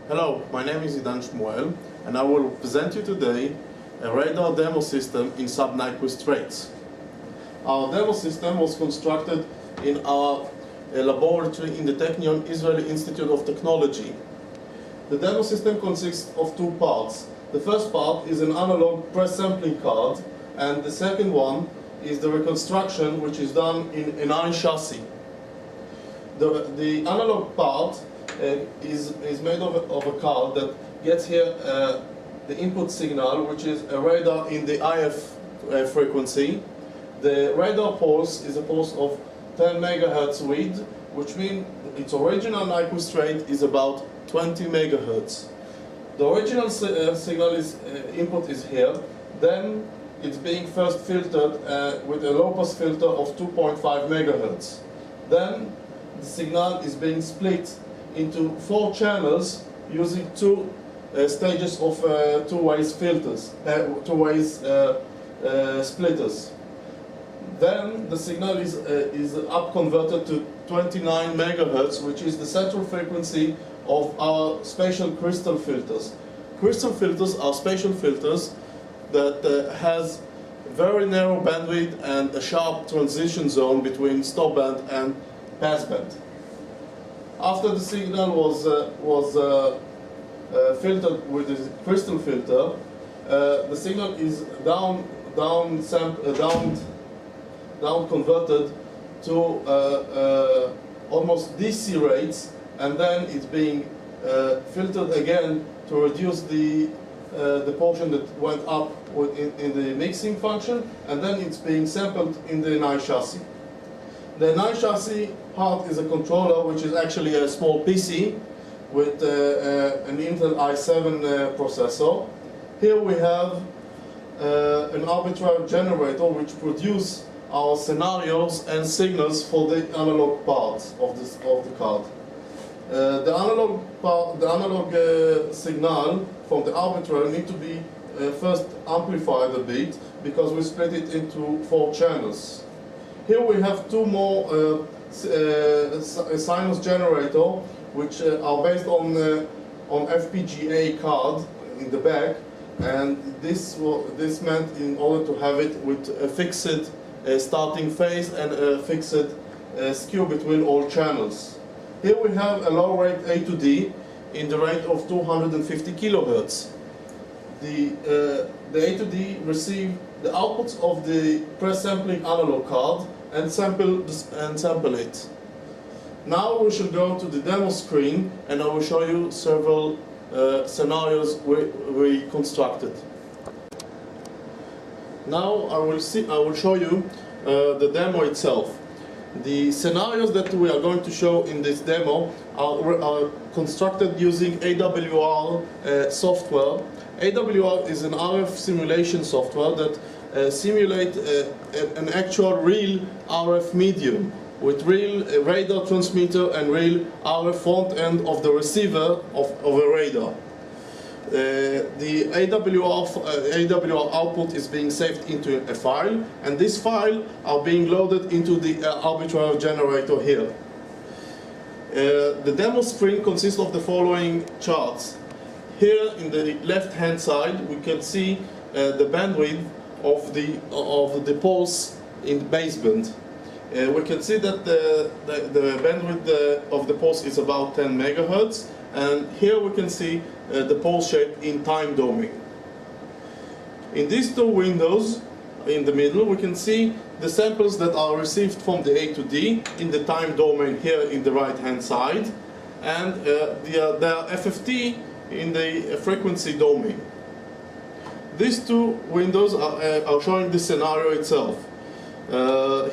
Hello, my name is Idan Shmuel, and I will present you today a radar demo system in sub-nyquist rates. Our demo system was constructed in our laboratory in the Technion Israeli Institute of Technology. The demo system consists of two parts. The first part is an analog press sampling card, and the second one is the reconstruction, which is done in an iron chassis. The analog part is made of a card that gets here the input signal, which is a radar in the IF frequency. The radar pulse is a pulse of 10 megahertz width, which means its original nyquist rate is about 20 megahertz. The original signal input is here. Then it's being first filtered with a low-pass filter of 2.5 megahertz. Then the signal is being split into 4 channels using two stages of two-way filters, splitters. Then the signal is up converted to 29 megahertz, which is the central frequency of our spatial crystal filters. Crystal filters are spatial filters that has very narrow bandwidth and a sharp transition zone between stop band and pass band. After the signal was filtered with the crystal filter, the signal is down converted to almost DC rates, and then it's being filtered again to reduce the portion that went up in the mixing function, and then it's being sampled in the NI chassis. The NI chassis part is a controller, which is actually a small PC with an Intel i7 processor. Here we have an arbitrary generator which produces our scenarios and signals for the analog parts of the card. The analog signal from the arbitrary need to be first amplified a bit, because we split it into 4 channels. Here we have 2 more sinus generator, which are based on FPGA card in the back, and this meant in order to have it with a fixed starting phase and a fixed skew between all channels. Here we have a low rate A to D in the rate of 250 kilohertz. The A to D receive the outputs of the press sampling analog card and sample it. Now we shall go to the demo screen, and I will show you several scenarios we constructed. Now I will show you the demo itself. The scenarios that we are going to show in this demo are constructed using AWR software. AWR is an RF simulation software that simulate an actual real RF medium with real radar transmitter and real RF front end of the receiver of a radar. The AWR output is being saved into a file, and this file are being loaded into the arbitrary generator here. The demo screen consists of the following charts. Here in the left hand side we can see the bandwidth of the pulse in the baseband. We can see that the bandwidth of the pulse is about 10 megahertz, and here we can see the pulse shape in time domain. In these 2 windows in the middle we can see the samples that are received from the A to D in the time domain here in the right hand side, and the FFT in the frequency domain. These 2 windows are showing the scenario itself.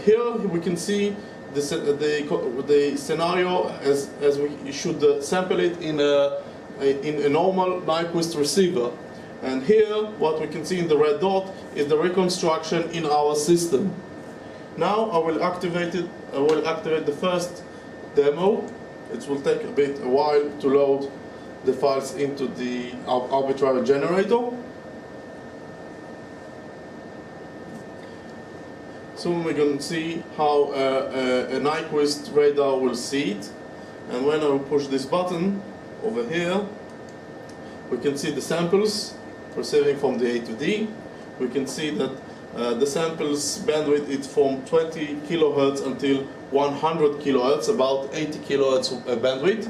Here we can see the scenario as we should sample it in a normal nyquist receiver. And here what we can see in the red dot is the reconstruction in our system. Now I will activate it. I will activate the first demo. It will take a while to load the files into the arbitrary generator. Soon we're going to see how a nyquist radar will see it. And when I will push this button over here, We can see the samples receiving from the A to D. We can see that the samples bandwidth is from 20 kilohertz until 100 kilohertz, about 80 kilohertz bandwidth.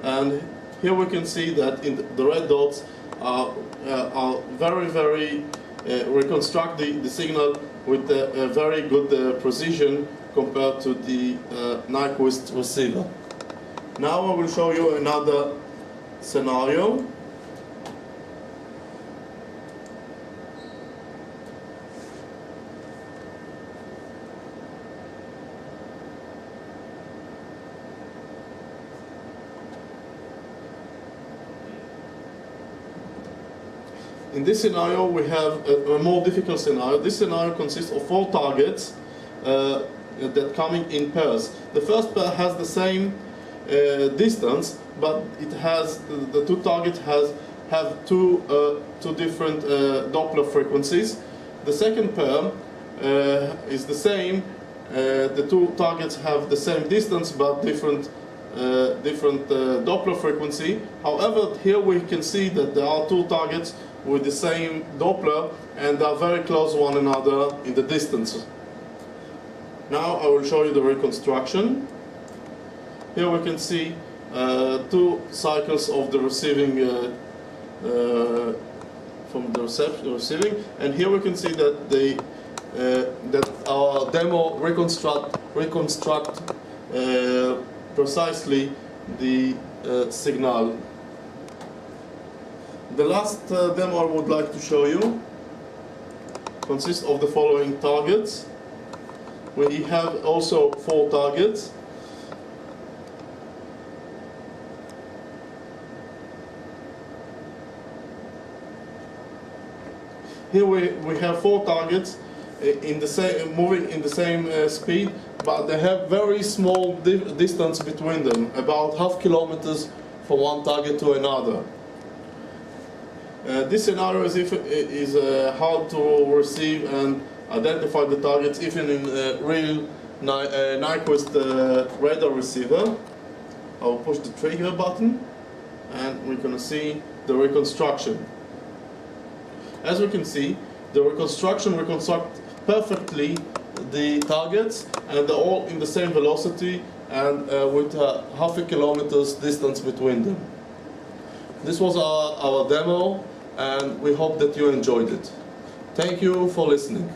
And here we can see that in the red dots are very reconstruct the signal with a very good precision compared to the nyquist receiver. Now I will show you another scenario. In this scenario, we have a more difficult scenario. This scenario consists of 4 targets that coming in pairs. The first pair has the same distance, but it has the 2 targets have two different Doppler frequencies. The second pair is the same. The 2 targets have the same distance, but different Doppler frequency. However, here we can see that there are 2 targets with the same Doppler, and they are very close to one another in the distance. Now I will show you the reconstruction. Here we can see 2 cycles of the receiving from the receiving, and here we can see that that our demo reconstruct precisely the signal. The last demo I would like to show you consists of the following targets. We have also 4 targets. Here we have 4 targets in the same, moving in the same speed, but they have very small distance between them, about half kilometers from one target to another. This scenario is hard to receive and identify the targets even in real nyquist radar receiver. I'll push the trigger button and we're going to see the reconstruction. As we can see, the reconstruction reconstructs perfectly the targets, and they're all in the same velocity and with half a kilometer's distance between them. This was our demo, and we hope that you enjoyed it. Thank you for listening.